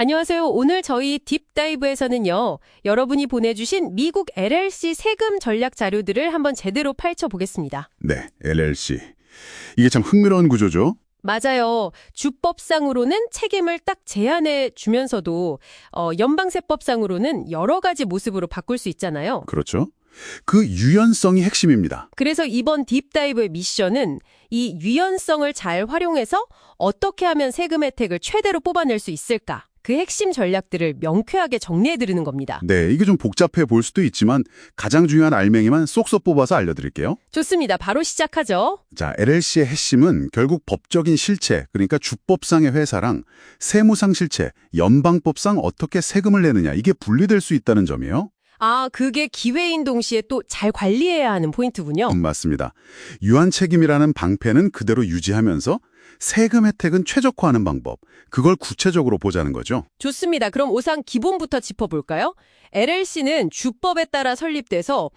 안녕하세요. 오늘 저희 딥다이브에서는요, 여러분이 보내주신 미국 LLC 세금 전략 자료들을 한번 제대로 파헤쳐보겠습니다. 네, LLC. 이게 참 흥미로운 구조죠? 맞아요. 주법상으로는 책임을 딱 제한해 주면서도 연방세법상으로는 여러 가지 모습으로 바꿀 수 있잖아요. 그렇죠. 그 유연성이 핵심입니다. 그래서 이번 딥다이브의 미션은 이 유연성을 잘 활용해서 어떻게 하면 세금 혜택을 최대로 뽑아낼 수 있을까? 그 핵심 전략들을 명쾌하게 정리해드리는 겁니다. 네, 이게 좀 복잡해 보일 수도 있지만 가장 중요한 알맹이만 쏙쏙 뽑아서 알려드릴게요. 좋습니다. 바로 시작하죠. 자, LLC의 핵심은 결국 법적인 실체, 그러니까 주법상의 회사랑 세무상 실체, 연방법상 어떻게 세금을 내느냐, 이게 분리될 수 있다는 점이에요. 아, 그게 기회인 동시에 또 잘 관리해야 하는 포인트군요. 맞습니다. 유한 책임이라는 방패는 그대로 유지하면서 세금 혜택은 최적화하는 방법, 그걸 구체적으로 보자는 거죠. 좋습니다. 그럼 우선 기본부터 짚어볼까요? LLC는 주법에 따라 설립돼서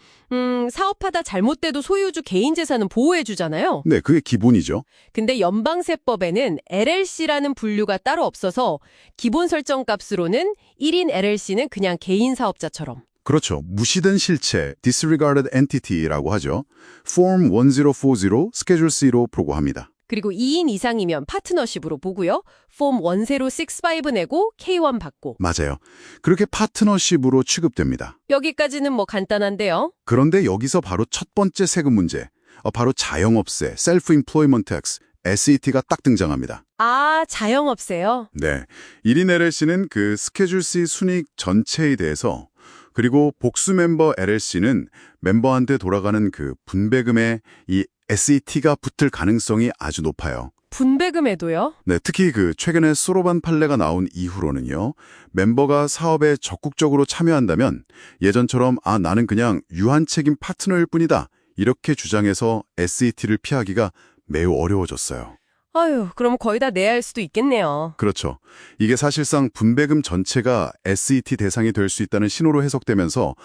사업하다 잘못돼도 소유주 개인 재산은 보호해주잖아요. 네, 그게 기본이죠. 근데 연방세법에는 LLC라는 분류가 따로 없어서 기본 설정값으로는 1인 LLC는 그냥 개인 사업자처럼. 그렇죠. 무시된 실체, disregarded entity라고 하죠. Form 1040, Schedule C로 보고합니다. 그리고 2인 이상이면 파트너십으로 보고요. 폼 1065 내고 K1 받고. 맞아요. 그렇게 파트너십으로 취급됩니다. 여기까지는 뭐 간단한데요. 그런데 여기서 바로 첫 번째 세금 문제, 바로 자영업세, Self-Employment Tax, SET가 딱 등장합니다. 아, 자영업세요? 네, 1인 LLC는 그 스케줄 C 순이익 전체에 대해서, 그리고 복수 멤버 LLC는 멤버한테 돌아가는 그 분배금에 이 SET가 붙을 가능성이 아주 높아요. 분배금에도요? 네, 특히 그 최근에 소로반 판례가 나온 이후로는요. 멤버가 사업에 적극적으로 참여한다면 예전처럼 나는 그냥 유한 책임 파트너일 뿐이다. 이렇게 주장해서 SET를 피하기가 매우 어려워졌어요. 아유, 그럼 거의 다 내야 할 수도 있겠네요. 그렇죠. 이게 사실상 분배금 전체가 SET 대상이 될 수 있다는 신호로 해석되면서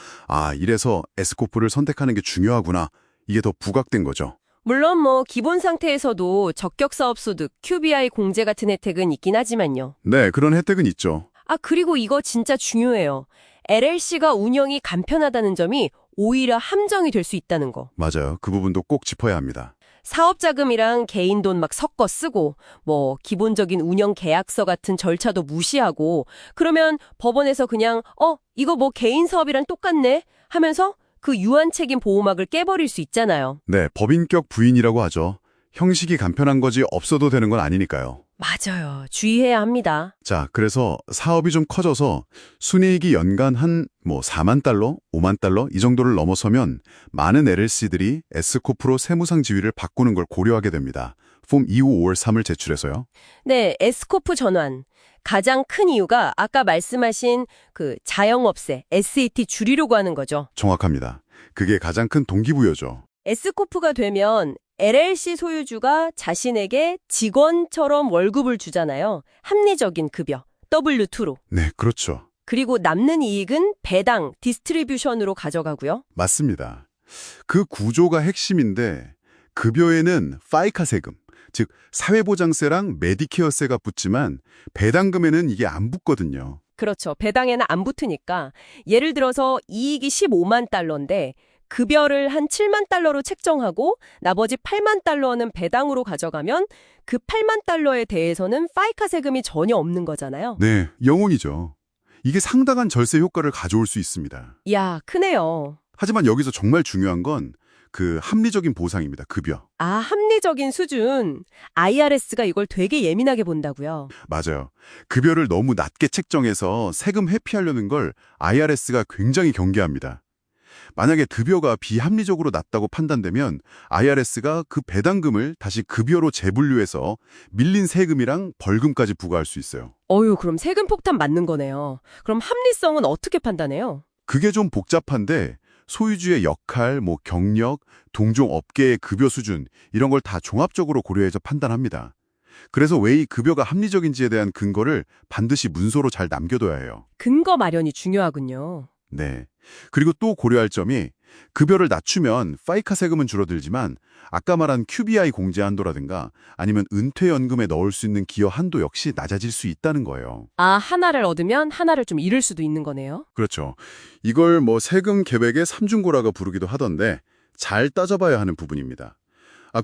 이래서 S코프를 선택하는 게 중요하구나. 이게 더 부각된 거죠. 물론 뭐 기본 상태에서도 적격사업소득, QBI 공제 같은 혜택은 있긴 하지만요. 네, 그런 혜택은 있죠. 그리고 이거 진짜 중요해요. LLC가 운영이 간편하다는 점이 오히려 함정이 될 수 있다는 거. 맞아요. 그 부분도 꼭 짚어야 합니다. 사업자금이랑 개인 돈 막 섞어 쓰고 뭐 기본적인 운영 계약서 같은 절차도 무시하고 그러면 법원에서 그냥 이거 뭐 개인 사업이랑 똑같네 하면서 그 유한 책임 보호막을 깨버릴 수 있잖아요. 네, 법인격 부인이라고 하죠. 형식이 간편한 거지 없어도 되는 건 아니니까요. 맞아요. 주의해야 합니다. 자, 그래서 사업이 좀 커져서 순이익이 연간 한 4만 달러, 5만 달러 이 정도를 넘어서면 많은 LLC들이 S코프로 세무상 지위를 바꾸는 걸 고려하게 됩니다. 폼 2553을 제출해서요. 네, S코프 전환. 가장 큰 이유가 아까 말씀하신 그 자영업세, SET 줄이려고 하는 거죠. 정확합니다. 그게 가장 큰 동기부여죠. S코프가 되면 LLC 소유주가 자신에게 직원처럼 월급을 주잖아요. 합리적인 급여, W2로. 네, 그렇죠. 그리고 남는 이익은 배당, 디스트리뷰션으로 가져가고요. 맞습니다. 그 구조가 핵심인데 급여에는 파이카 세금, 즉 사회보장세랑 메디케어세가 붙지만 배당금에는 이게 안 붙거든요. 그렇죠. 배당에는 안 붙으니까 예를 들어서 이익이 15만 달러인데 급여를 한 7만 달러로 책정하고 나머지 8만 달러는 배당으로 가져가면 그 8만 달러에 대해서는 파이카 세금이 전혀 없는 거잖아요. 네, 영혼이죠. 이게 상당한 절세 효과를 가져올 수 있습니다. 이야, 크네요. 하지만 여기서 정말 중요한 건 그 합리적인 보상입니다. 급여. 합리적인 수준. IRS가 이걸 되게 예민하게 본다고요. 맞아요. 급여를 너무 낮게 책정해서 세금 회피하려는 걸 IRS가 굉장히 경계합니다. 만약에 급여가 비합리적으로 낮다고 판단되면 IRS가 그 배당금을 다시 급여로 재분류해서 밀린 세금이랑 벌금까지 부과할 수 있어요. 그럼 세금 폭탄 맞는 거네요. 그럼 합리성은 어떻게 판단해요? 그게 좀 복잡한데 소유주의 역할, 경력, 동종 업계의 급여 수준 이런 걸 다 종합적으로 고려해서 판단합니다. 그래서 왜 이 급여가 합리적인지에 대한 근거를 반드시 문서로 잘 남겨둬야 해요. 근거 마련이 중요하군요. 네. 그리고 또 고려할 점이 급여를 낮추면 파이카 세금은 줄어들지만 아까 말한 QBI 공제 한도라든가 아니면 은퇴연금에 넣을 수 있는 기여 한도 역시 낮아질 수 있다는 거예요. 아, 하나를 얻으면 하나를 좀 잃을 수도 있는 거네요. 그렇죠. 이걸 뭐 세금 계획의 삼중고라가 부르기도 하던데 잘 따져봐야 하는 부분입니다.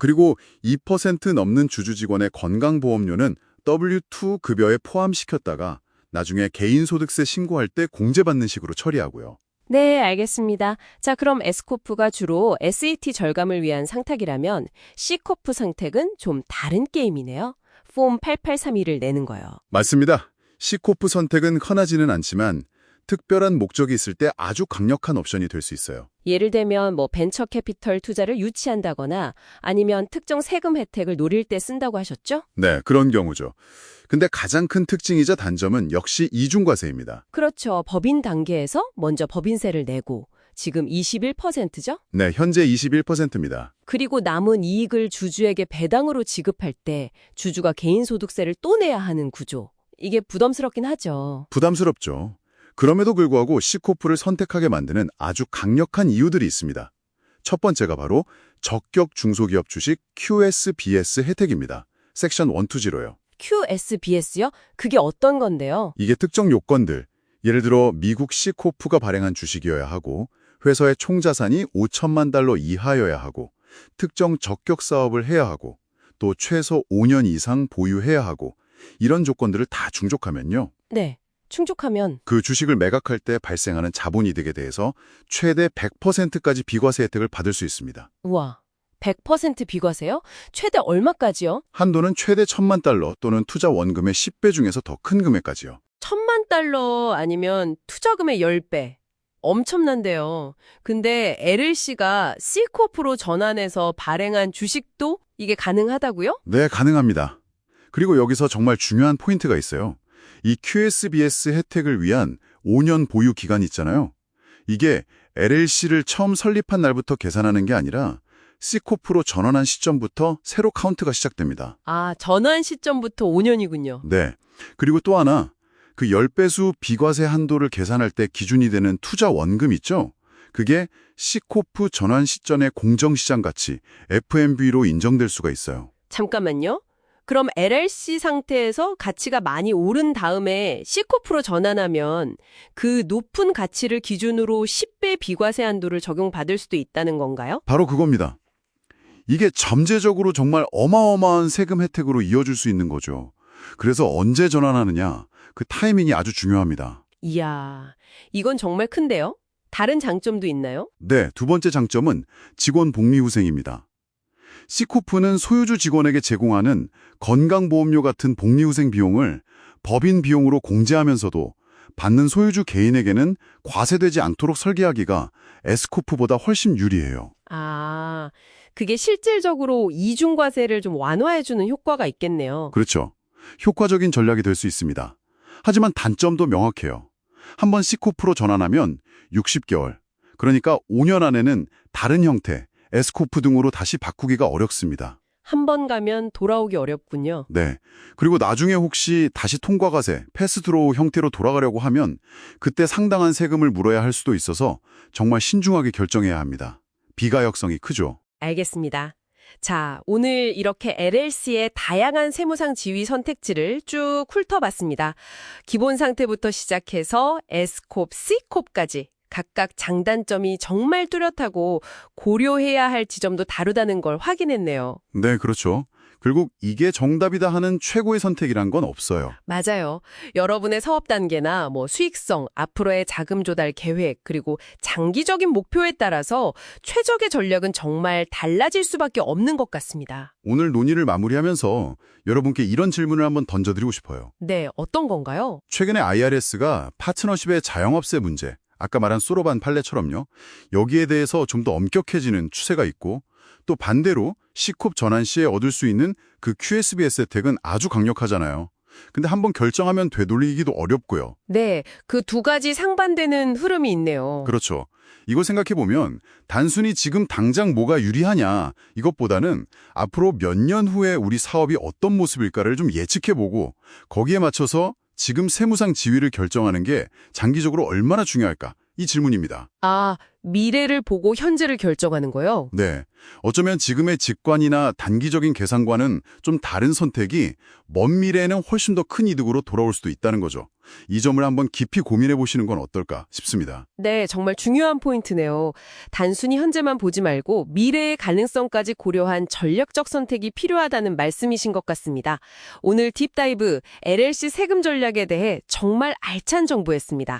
그리고 2% 넘는 주주직원의 건강보험료는 W2 급여에 포함시켰다가 나중에 개인소득세 신고할 때 공제받는 식으로 처리하고요. 네, 알겠습니다. 자, 그럼 S코프가 주로 SAT 절감을 위한 상탁이라면 C코프 상택은 좀 다른 게임이네요. 폼 8832를 내는 거요. 맞습니다. C코프 선택은 흔하지는 않지만 특별한 목적이 있을 때 아주 강력한 옵션이 될 수 있어요. 예를 들면 뭐 벤처 캐피털 투자를 유치한다거나 아니면 특정 세금 혜택을 노릴 때 쓴다고 하셨죠? 네, 그런 경우죠. 근데 가장 큰 특징이자 단점은 역시 이중과세입니다. 그렇죠. 법인 단계에서 먼저 법인세를 내고 지금 21%죠? 네, 현재 21%입니다. 그리고 남은 이익을 주주에게 배당으로 지급할 때 주주가 개인소득세를 또 내야 하는 구조. 이게 부담스럽긴 하죠. 부담스럽죠. 그럼에도 불구하고 C코프를 선택하게 만드는 아주 강력한 이유들이 있습니다. 첫 번째가 바로 적격 중소기업 주식 QSBS 혜택입니다. 섹션 120로요. QSBS요? 그게 어떤 건데요? 이게 특정 요건들, 예를 들어 미국 C코프가 발행한 주식이어야 하고 회사의 총자산이 5천만 달러 이하여야 하고 특정 적격 사업을 해야 하고 또 최소 5년 이상 보유해야 하고 이런 조건들을 다 충족하면요. 네. 충족하면 그 주식을 매각할 때 발생하는 자본이득에 대해서 최대 100%까지 비과세 혜택을 받을 수 있습니다. 우와. 100% 비과세요? 최대 얼마까지요? 한도는 최대 1,000만 달러 또는 투자 원금의 10배 중에서 더 큰 금액까지요. 1,000만 달러 아니면 투자금의 10배. 엄청난데요. 근데 LLC가 C코프로 전환해서 발행한 주식도 이게 가능하다고요? 네, 가능합니다. 그리고 여기서 정말 중요한 포인트가 있어요. 이 QSBS 혜택을 위한 5년 보유 기간이 있잖아요. 이게 LLC를 처음 설립한 날부터 계산하는 게 아니라 C코프로 전환한 시점부터 새로 카운트가 시작됩니다. 아, 전환 시점부터 5년이군요. 네. 그리고 또 하나, 그 10배수 비과세 한도를 계산할 때 기준이 되는 투자 원금 있죠? 그게 C코프 전환 시점의 공정시장 가치, FMV로 인정될 수가 있어요. 잠깐만요. 그럼 LLC 상태에서 가치가 많이 오른 다음에 C코프로 전환하면 그 높은 가치를 기준으로 10배 비과세 한도를 적용받을 수도 있다는 건가요? 바로 그겁니다. 이게 잠재적으로 정말 어마어마한 세금 혜택으로 이어질 수 있는 거죠. 그래서 언제 전환하느냐, 그 타이밍이 아주 중요합니다. 이야, 이건 정말 큰데요? 다른 장점도 있나요? 네, 두 번째 장점은 직원 복리후생입니다. C코프는 소유주 직원에게 제공하는 건강보험료 같은 복리후생 비용을 법인 비용으로 공제하면서도 받는 소유주 개인에게는 과세되지 않도록 설계하기가 S코프보다 훨씬 유리해요. 아, 그게 실질적으로 이중과세를 좀 완화해주는 효과가 있겠네요. 그렇죠. 효과적인 전략이 될 수 있습니다. 하지만 단점도 명확해요. 한번 C코프로 전환하면 60개월, 그러니까 5년 안에는 다른 형태, S코프 등으로 다시 바꾸기가 어렵습니다. 한 번 가면 돌아오기 어렵군요. 네. 그리고 나중에 혹시 다시 통과과세, 패스트로우 형태로 돌아가려고 하면 그때 상당한 세금을 물어야 할 수도 있어서 정말 신중하게 결정해야 합니다. 비가역성이 크죠. 알겠습니다. 자, 오늘 이렇게 LLC의 다양한 세무상 지위 선택지를 쭉 훑어봤습니다. 기본 상태부터 시작해서 S콥, C콥까지 각각 장단점이 정말 뚜렷하고 고려해야 할 지점도 다르다는 걸 확인했네요. 네, 그렇죠. 결국 이게 정답이다 하는 최고의 선택이란 건 없어요. 맞아요. 여러분의 사업 단계나 수익성, 앞으로의 자금 조달 계획, 그리고 장기적인 목표에 따라서 최적의 전략은 정말 달라질 수밖에 없는 것 같습니다. 오늘 논의를 마무리하면서 여러분께 이런 질문을 한번 던져드리고 싶어요. 네, 어떤 건가요? 최근에 IRS가 파트너십의 자영업세 문제, 아까 말한 소로반 판례처럼요. 여기에 대해서 좀 더 엄격해지는 추세가 있고 또 반대로 C콥 전환 시에 얻을 수 있는 그 QSBS 혜택은 아주 강력하잖아요. 근데 한번 결정하면 되돌리기도 어렵고요. 네, 그 두 가지 상반되는 흐름이 있네요. 그렇죠. 이걸 생각해보면 단순히 지금 당장 뭐가 유리하냐 이것보다는 앞으로 몇 년 후에 우리 사업이 어떤 모습일까를 좀 예측해보고 거기에 맞춰서 지금 세무상 지위를 결정하는 게 장기적으로 얼마나 중요할까 이 질문입니다. 아, 미래를 보고 현재를 결정하는 거요? 네. 어쩌면 지금의 직관이나 단기적인 계산과는 좀 다른 선택이 먼 미래에는 훨씬 더 큰 이득으로 돌아올 수도 있다는 거죠. 이 점을 한번 깊이 고민해 보시는 건 어떨까 싶습니다. 네, 정말 중요한 포인트네요. 단순히 현재만 보지 말고 미래의 가능성까지 고려한 전략적 선택이 필요하다는 말씀이신 것 같습니다. 오늘 딥다이브 LLC 세금 전략에 대해 정말 알찬 정보였습니다.